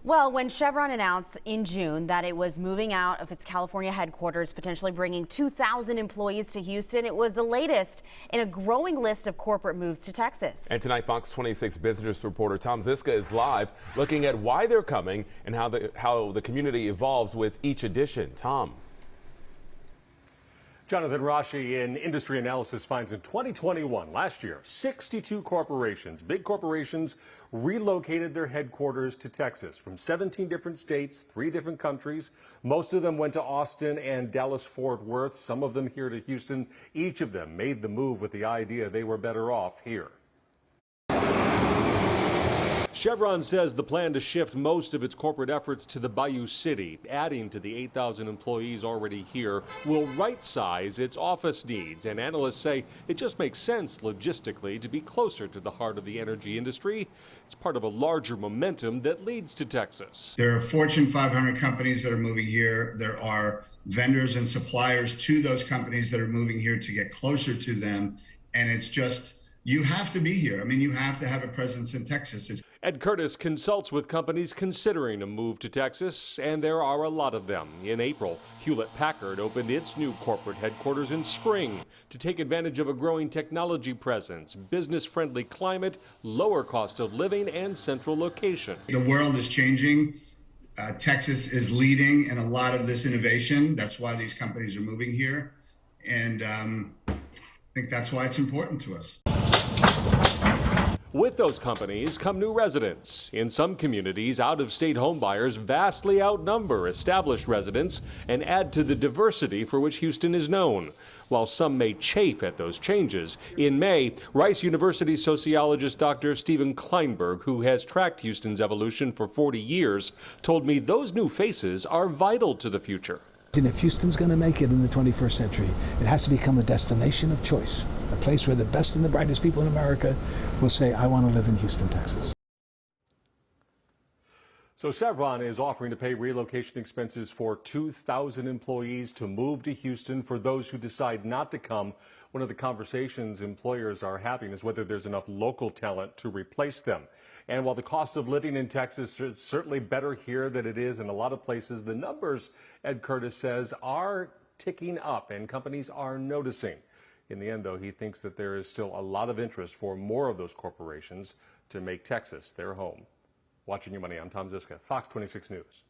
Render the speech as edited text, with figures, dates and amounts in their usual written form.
Well, when Chevron announced in June that it was moving out of its California headquarters, potentially bringing 2,000 employees to Houston, it was the latest in a growing list of corporate moves to Texas. And tonight, Fox 26 business reporter Tom Zizka is live looking at why they're coming and how the community evolves with each edition. Tom. Jonathan Rashi in industry analysis finds in 2021, last year, 62 corporations, big corporations, relocated their headquarters to Texas from 17 different states, 3 different countries. Most of them went to Austin and Dallas-Fort Worth, some of them here to Houston. Each of them made the move with the idea they were better off here. Chevron says the plan to shift most of its corporate efforts to the Bayou City, adding to the 8,000 employees already here, will right-size its office needs. And analysts say it just makes sense logistically to be closer to the heart of the energy industry. It's part of a larger momentum that leads to Texas. There are Fortune 500 companies that are moving here. There are vendors and suppliers to those companies that are moving here to get closer to them. And it's just, you have to be here. I mean, you have to have a presence in Texas. Ed Curtis consults with companies considering a move to Texas, and there are a lot of them. In April, Hewlett-Packard opened its new corporate headquarters in spring to take advantage of a growing technology presence, business-friendly climate, lower cost of living, and central location. The world is changing. Texas is leading in a lot of this innovation. That's why these companies are moving here. And I think that's why it's important to us. With those companies come new residents. In some communities, out-of-state homebuyers vastly outnumber established residents and add to the diversity for which Houston is known. While some may chafe at those changes, in May, Rice University sociologist Dr. Stephen Kleinberg, who has tracked Houston's evolution for 40 years, told me those new faces are vital to the future. And if Houston's going to make it in the 21st century, it has to become a destination of choice, a place where the best and the brightest people in America will say, I want to live in Houston, Texas. So Chevron is offering to pay relocation expenses for 2,000 employees to move to Houston. For those who decide not to come, one of the conversations employers are having is whether there's enough local talent to replace them. And while the cost of living in Texas is certainly better here than it is in a lot of places, the numbers, Ed Curtis says, are ticking up and companies are noticing. In the end, though, he thinks that there is still a lot of interest for more of those corporations to make Texas their home. Watching Your Money, I'm Tom Zizka, Fox 26 News.